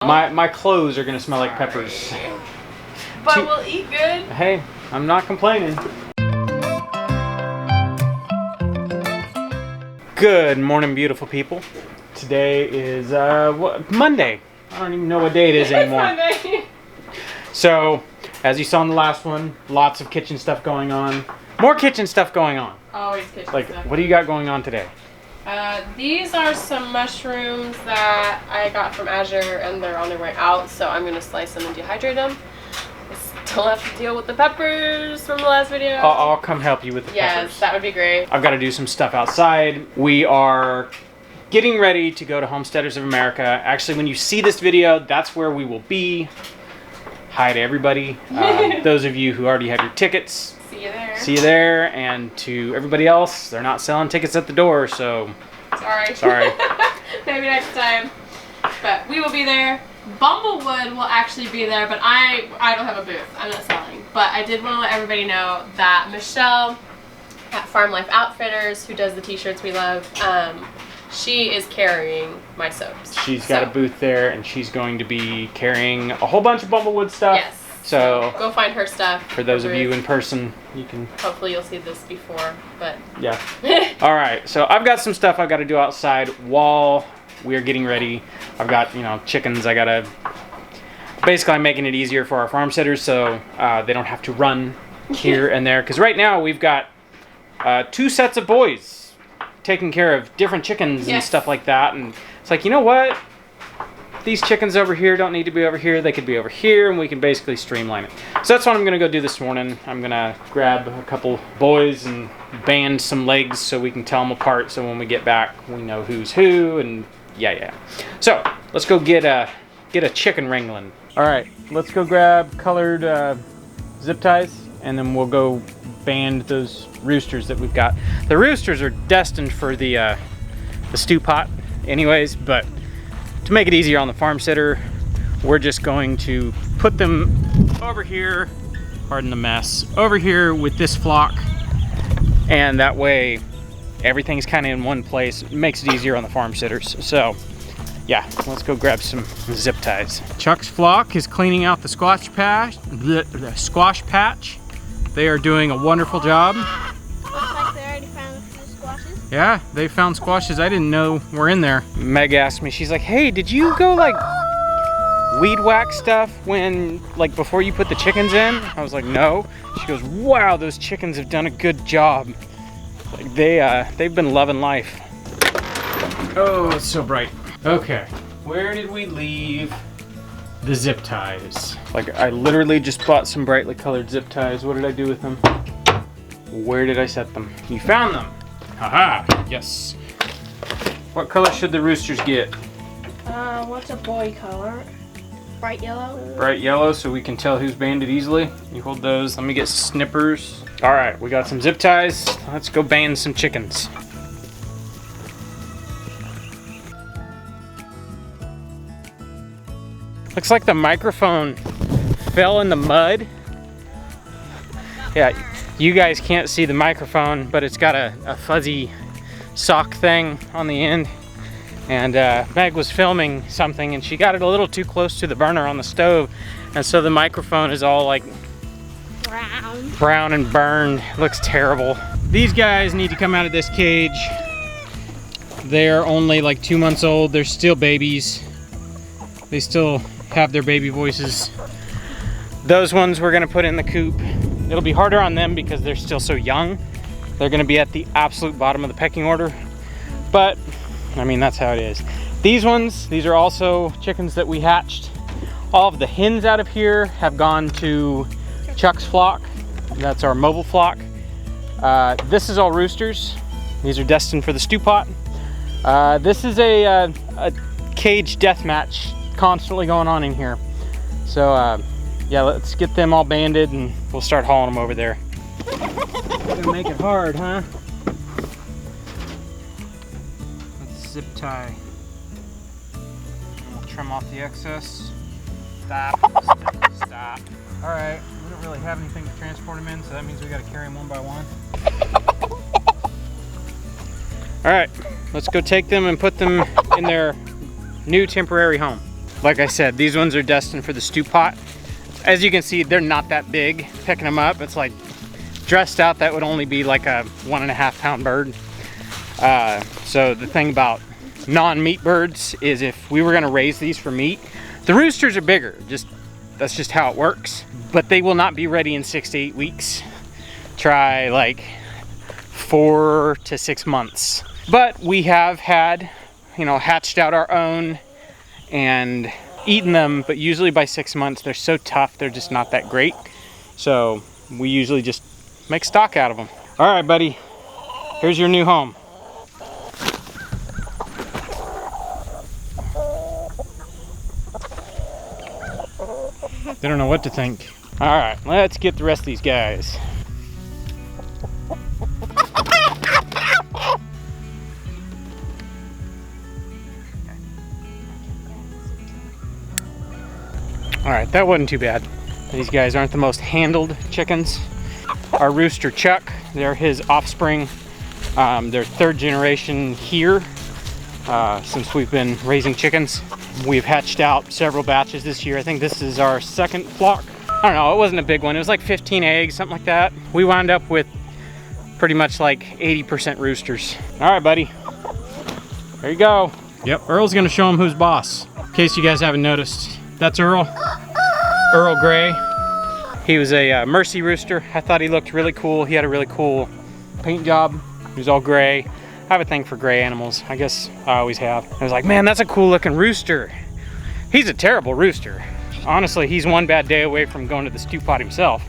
My clothes are gonna smell like peppers. But we'll eat good. Hey, I'm not complaining. Good morning, beautiful people. Today is Monday. I don't even know what day it is anymore. Monday. So, as you saw in the last one, lots of kitchen stuff going on. More kitchen stuff going on. Always kitchen Like, stuff. what do you got going on today? These are some mushrooms that I got from Azure and they're on their way out, so I'm gonna slice them and dehydrate them. I still have to deal with the peppers from the last video. I'll come help you with the peppers. Yes, that would be great. I've got to do some stuff outside. We are getting ready to go to Homesteaders of America. Actually, when you see this video, that's where we will be. Hi to everybody. Those of you who already have your tickets. See you there. See you there. And to everybody else, they're not selling tickets at the door, so... Sorry. Maybe next time. But we will be there. Bumblewood will actually be there, but I don't have a booth. I'm not selling. But I did want to let everybody know that Michelle at Farm Life Outfitters, who does the t-shirts we love, she is carrying my soaps. She's got a booth there, and she's going to be carrying a whole bunch of Bumblewood stuff. Yes. So go find her stuff. For those of you in person, you can... Hopefully you'll see this before, but... Yeah. All right, so I've got some stuff I've got to do outside while we're getting ready. I've got, chickens. I got to... Basically, I'm making it easier for our farm sitters so they don't have to run here and there. Because right now, we've got 2 sets of boys taking care of different chickens and stuff like that. And it's like, you know what? These chickens over here don't need to be over here. They could be over here, and we can basically streamline it. So that's what I'm going to go do this morning. I'm going to grab a couple boys and band some legs so we can tell them apart. So when we get back, we know who's who, and yeah. So let's go get a chicken wrangling. All right, let's go grab colored zip ties, and then we'll go band those roosters that we've got. The roosters are destined for the stew pot anyways, but to make it easier on the farm sitter, we're just going to put them over here, pardon the mess, over here with this flock, and that way everything's kind of in one place. It makes it easier on the farm sitters. So yeah, let's go grab some zip ties. Chuck's flock is cleaning out the squash patch. They are doing a wonderful job. Looks like they already found a few squashes. Yeah, they found squashes I didn't know were in there. Meg asked me, she's like, hey, did you go like weed whack stuff when, like, before you put the chickens in? I was like, no. She goes, wow, those chickens have done a good job. Like they've been loving life. Oh, it's so bright. Okay, where did we leave the zip ties? Like, I literally just bought some brightly colored zip ties. What did I do with them? Where did I set them? You found them. Haha, yes. What color should the roosters get? What's a boy color? Bright yellow? Bright yellow, so we can tell who's banded easily. You hold those. Let me get snippers. All right, we got some zip ties. Let's go band some chickens. Looks like the microphone fell in the mud. Yeah, you guys can't see the microphone, but it's got a fuzzy sock thing on the end. And Meg was filming something and she got it a little too close to the burner on the stove. And so the microphone is all like brown and burned. Looks terrible. These guys need to come out of this cage. They're only like 2 months old. They're still babies. They still have their baby voices. Those ones we're gonna put in the coop. It'll be harder on them because they're still so young. They're gonna be at the absolute bottom of the pecking order. But, I mean, that's how it is. These ones, these are also chickens that we hatched. All of the hens out of here have gone to Chuck's flock. That's our mobile flock. This is all roosters. These are destined for the stew pot. This is a cage death match constantly going on in here. So yeah, let's get them all banded and we'll start hauling them over there. Gonna make it hard, huh? Let's zip tie. And we'll trim off the excess. Stop. All right, we don't really have anything to transport them in, so that means we gotta carry them one by one. All right, let's go take them and put them in their new temporary home. Like I said, these ones are destined for the stew pot. As you can see, they're not that big. Picking them up, it's like dressed out, that would only be like a 1.5 pound bird. So the thing about non-meat birds is if we were gonna raise these for meat, the roosters are bigger. That's just how it works. But they will not be ready in 6 to 8 weeks. Try like 4 to 6 months. But we have had, you know, hatched out our own and eaten them, but usually by 6 months they're so tough, they're just not that great. So we usually just make stock out of them. All right, buddy, here's your new home. They don't know what to think. All right, let's get the rest of these guys. All right, that wasn't too bad. These guys aren't the most handled chickens. Our rooster Chuck, they're his offspring. They're 3rd generation here since we've been raising chickens. We've hatched out several batches this year. I think this is our 2nd flock. I don't know, it wasn't a big one. It was like 15 eggs, something like that. We wound up with pretty much like 80% roosters. All right, buddy, there you go. Yep, Earl's gonna show him who's boss. In case you guys haven't noticed, that's Earl Gray. He was a Mercy rooster. I thought he looked really cool. He had a really cool paint job. He was all gray. I have a thing for gray animals. I guess I always have. I was like, man, that's a cool looking rooster. He's a terrible rooster. Honestly, he's one bad day away from going to the stew pot himself.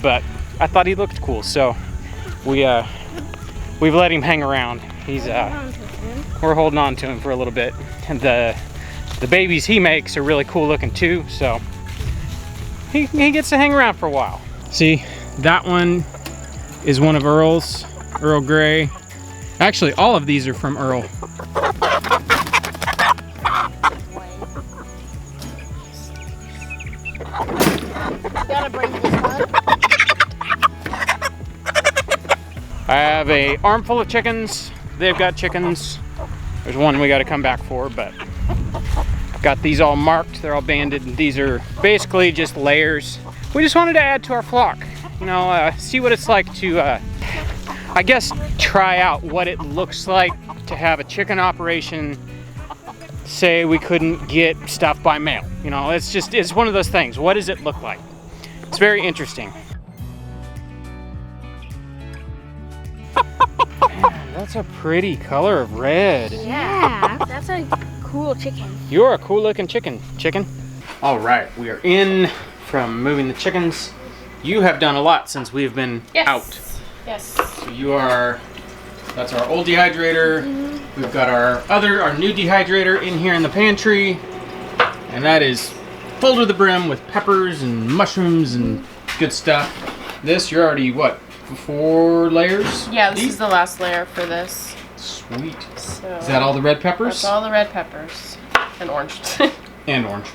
But I thought he looked cool, so we've let him hang around. He's we're holding on to him for a little bit. And the babies he makes are really cool looking too, so he gets to hang around for a while. See, that one is one of Earl's, Earl Gray. Actually, all of these are from Earl. Gotta bring this one. I have an armful of chickens. They've got chickens. There's one we got to come back for, but got these all marked. They're all banded. These are basically just layers. We just wanted to add to our flock. You know, see what it's like to, I guess, try out what it looks like to have a chicken operation. Say we couldn't get stuff by mail. You know, it's one of those things. What does it look like? It's very interesting. Man, that's a pretty color of red. Yeah, that's a cool chicken. You're a cool looking chicken. All right, we are in from moving the chickens. You have done a lot since we've been out. Yes. So that's our old dehydrator. Mm-hmm. We've got our new dehydrator in here in the pantry. And that is full to the brim with peppers and mushrooms and good stuff. This, you're already, what, 4 layers? Yeah, this is the last layer for this. Sweet. So is that all the red peppers? That's all the red peppers. And orange. And orange.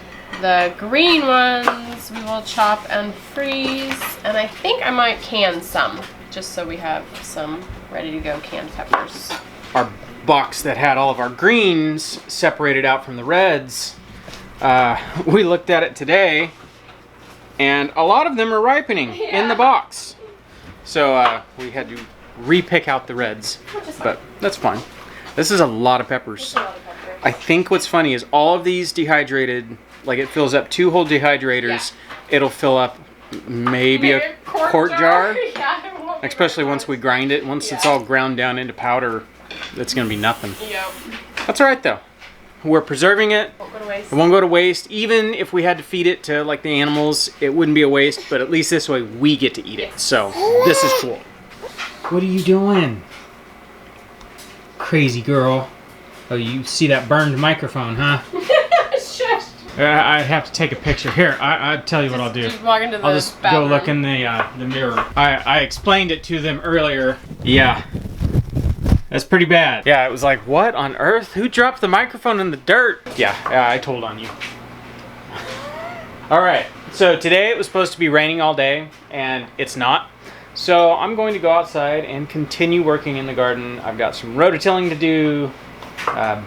The green ones we will chop and freeze. And I think I might can some, just so we have some ready to go canned peppers. Our box that had all of our greens separated out from the reds, we looked at it today, and a lot of them are ripening in the box. So we had to re-pick out the reds, but that's fine. This is a lot of peppers. I think what's funny is all of these dehydrated, like it fills up 2 whole dehydrators. Yeah. It'll fill up maybe a quart jar. Yeah, especially once we grind it. Once it's all ground down into powder, it's gonna be nothing. Yep. That's all right though. We're preserving it. Won't go to waste. It won't go to waste. Even if we had to feed it to like the animals, it wouldn't be a waste, but at least this way we get to eat it. So this is cool. What are you doing? Crazy girl. Oh, you see that burned microphone, huh? Shush. I have to take a picture. Here, I'll tell you what I'll do. Just walk into the I'll just bathroom. go look in the mirror. I explained it to them earlier. Yeah. That's pretty bad. Yeah, it was like, what on earth? Who dropped the microphone in the dirt? Yeah, I told on you. All right, so today it was supposed to be raining all day, and it's not. So I'm going to go outside and continue working in the garden. I've got some rototilling to do,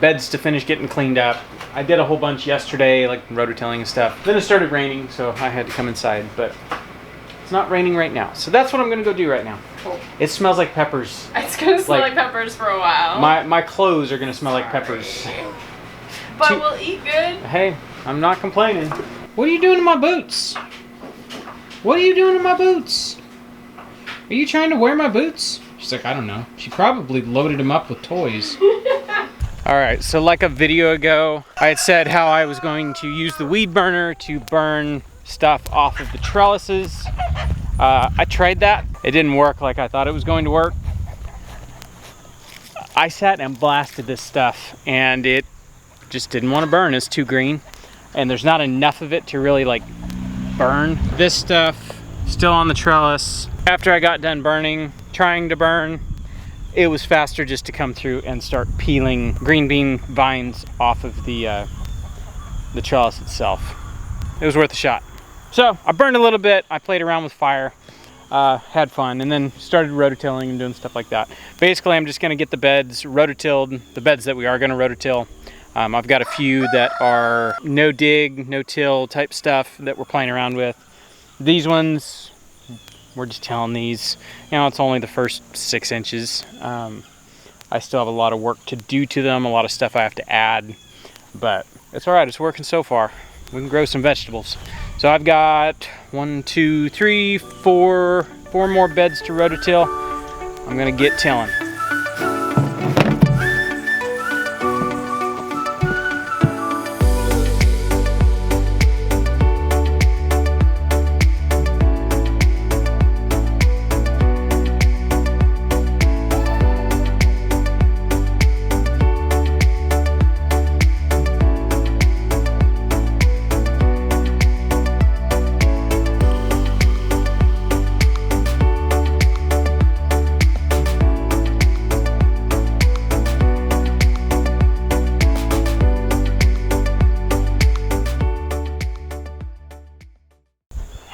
Beds to finish getting cleaned up. I did a whole bunch yesterday, like rototilling and stuff. Then it started raining, so I had to come inside, but it's not raining right now. So that's what I'm gonna go do right now. Cool. It smells like peppers. It's gonna smell like peppers for a while. My clothes are gonna smell like peppers. But we'll eat good. Hey, I'm not complaining. What are you doing to my boots? What are you doing to my boots? Are you trying to wear my boots? She's like, I don't know. She probably loaded them up with toys. Alright, so like a video ago, I had said how I was going to use the weed burner to burn stuff off of the trellises. I tried that. It didn't work like I thought it was going to work. I sat and blasted this stuff and it just didn't want to burn. It's too green and there's not enough of it to really like burn. This stuff still on the trellis. After I got done trying to burn, it was faster just to come through and start peeling green bean vines off of the trellis itself. It was worth a shot. So I burned a little bit. I played around with fire, had fun, and then started rototilling and doing stuff like that. Basically, I'm just gonna get the beds rototilled, the beds that we are gonna rototill. I've got a few that are no dig, no till type stuff that we're playing around with. These ones, we're just tilling these. You know, it's only the first 6 inches. I still have a lot of work to do to them, a lot of stuff I have to add, but it's all right, it's working so far. We can grow some vegetables. So I've got 1, 2, 3, 4 more beds to rototill. I'm gonna get tilling.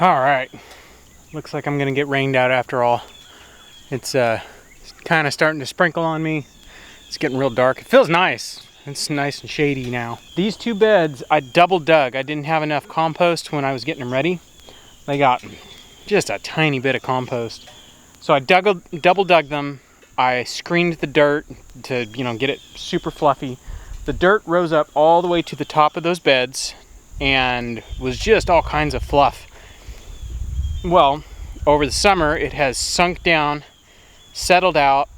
All right, looks like I'm gonna get rained out after all. It's kind of starting to sprinkle on me. It's getting real dark. It feels nice. It's nice and shady now. These 2 beds, I double dug. I didn't have enough compost when I was getting them ready. They got just a tiny bit of compost. So I double dug them. I screened the dirt to, you know, get it super fluffy. The dirt rose up all the way to the top of those beds and was just all kinds of fluff. Well, over the summer, it has sunk down, settled out,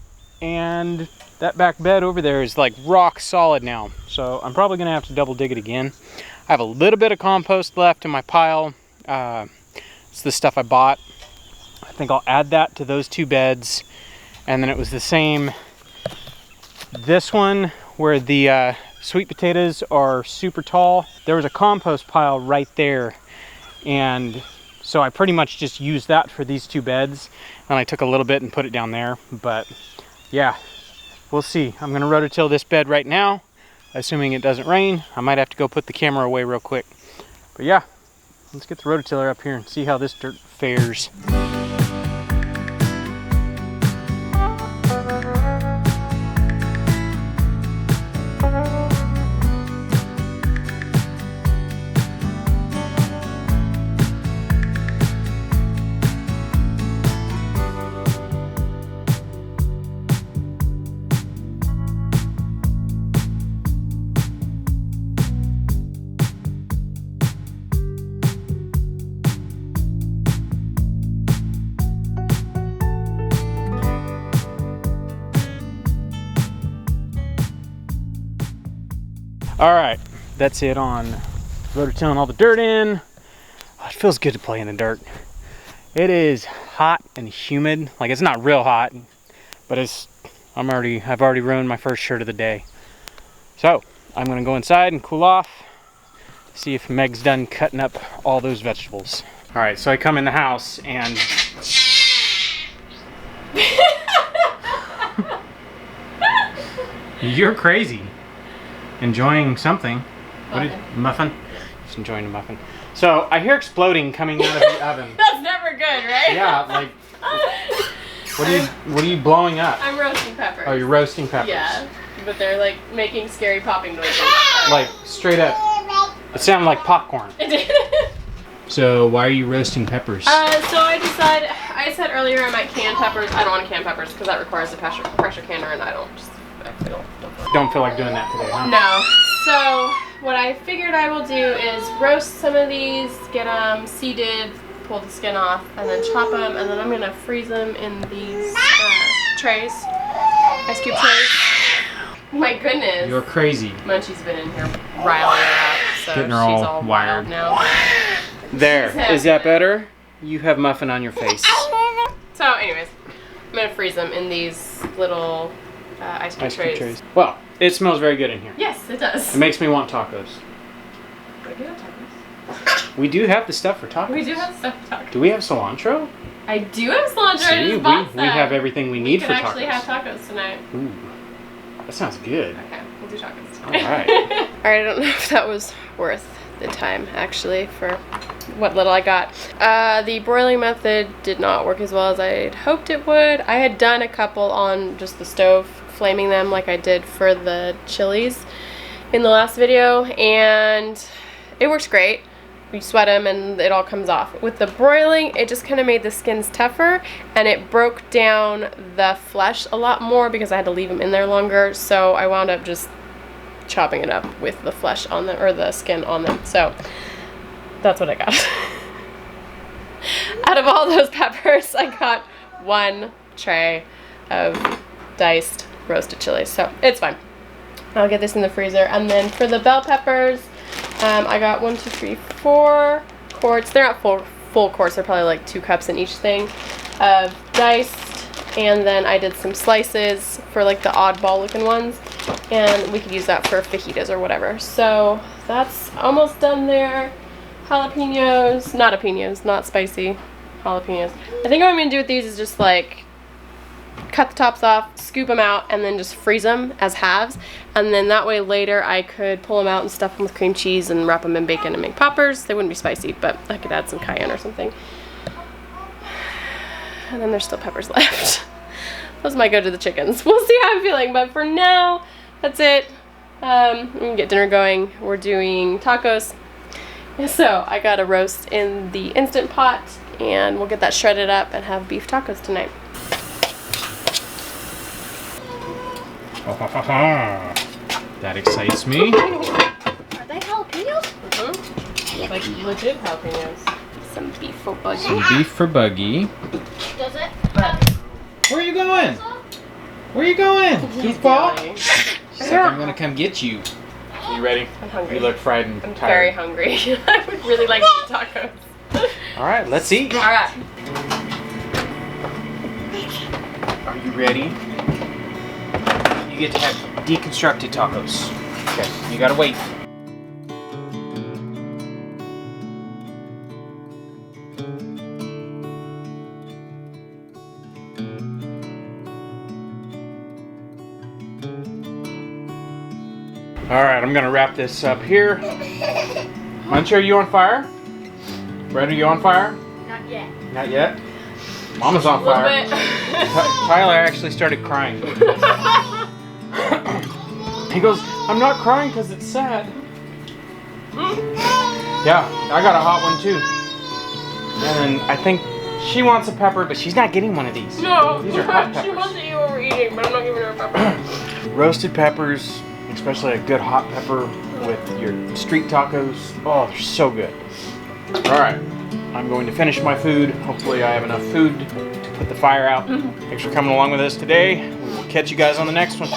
and that back bed over there is like rock solid now. So I'm probably gonna have to double dig it again. I have a little bit of compost left in my pile. It's the stuff I bought. I think I'll add that to those 2 beds. And then it was the same, this one where the sweet potatoes are super tall. There was a compost pile right there. And so I pretty much just used that for these 2 beds, and I took a little bit and put it down there. But yeah, we'll see. I'm gonna rototill this bed right now, assuming it doesn't rain. I might have to go put the camera away real quick. But yeah, let's get the rototiller up here and see how this dirt fares. All right, that's it on rototilling all the dirt in. Oh, it feels good to play in the dirt. It is hot and humid. Like, it's not real hot, but I've already ruined my first shirt of the day. So I'm gonna go inside and cool off, see if Meg's done cutting up all those vegetables. All right, so I come in the house and you're crazy. Enjoying something. Muffin? Just enjoying a muffin. So I hear exploding coming out of the oven. That's never good, right? Yeah, like what are you blowing up? I'm roasting peppers. Oh, you're roasting peppers. Yeah. but they're like making scary popping noises. Like straight up. It sounded like popcorn. It did. So why are you roasting peppers? So I said earlier I might can peppers. I don't want to can peppers because that requires a pressure canner, and I don't Don't feel like doing that today, huh? No. So what I figured I will do is roast some of these, get them seeded, pull the skin off, and then chop them, and then I'm gonna freeze them in these trays, ice cube trays. My goodness. You're crazy. Munchie's been in here riling her up, so Getting her she's all all wired wild now. There. Is that better? You have muffin on your face. So anyways, I'm gonna freeze them in these little ice cube trays. Well, it smells very good in here. Yes, it does. It makes me want tacos. We do have tacos. We do have the stuff for tacos. We do have stuff for tacos. Do we have cilantro? I do have cilantro. See, I just bought we have everything we need for could tacos. actually have tacos tonight. Ooh, that sounds good. Okay, we'll do tacos All tonight. right. I don't know if that was worth the time, actually, for what little I got. The broiling method did not work as well as I had hoped it would. I had done a couple on just the stove, flaming them like I did for the chilies in the last video, and it works great. You sweat them and it all comes off. With the broiling, it just kind of made the skins tougher, and it broke down the flesh a lot more because I had to leave them in there longer, so I wound up just chopping it up with the flesh on them, or the skin on them. So that's what I got. Out of all those peppers, I got one tray of diced roasted chilies, so it's fine. I'll get this in the freezer. And then for the bell peppers, I got 1, 2, 3, 4 quarts. They're not full quarts, they're probably like 2 cups in each thing of diced. And then I did some slices for like the oddball looking ones, and we could use that for fajitas or whatever. So that's almost done there. Jalapenos, not spicy jalapenos. I think what I'm gonna do with these is just like cut the tops off, scoop them out, and then just freeze them as halves. And then that way later I could pull them out and stuff them with cream cheese and wrap them in bacon and make poppers. They wouldn't be spicy, but I could add some cayenne or something. And then there's still peppers left. Those might go to the chickens. We'll see how I'm feeling, but for now, that's it. I'm gonna get dinner going. We're doing tacos. So I got a roast in the Instant Pot, and we'll get that shredded up and have beef tacos tonight. That excites me. Are they jalapenos? Mm-hmm. Like legit jalapenos. Some beef for Buggy. Some beef for Buggy. Does it? Where are you going? Where are you going? Keithball? She's like, I'm gonna come get you. You ready? I'm hungry. You look fried and I'm tired. very hungry. I would really like to eat tacos. All right, let's eat. All right. Are you ready? You get to have deconstructed tacos. Okay, you gotta wait. All right, I'm gonna wrap this up here. Munch, are you on fire? Brett, are you on fire? Not yet. Not yet. Mama's on A little fire. bit. Tyler actually started crying. He goes, I'm not crying because it's sad. Yeah, I got a hot one too. And then I think she wants a pepper, but she's not getting one of these. No, These are hot she wants peppers. to eat what we're eating, but I'm not giving her a pepper. Roasted peppers, especially a good hot pepper with your street tacos. Oh, they're so good. All right, I'm going to finish my food. Hopefully I have enough food to put the fire out. Thanks for coming along with us today. We will catch you guys on the next one.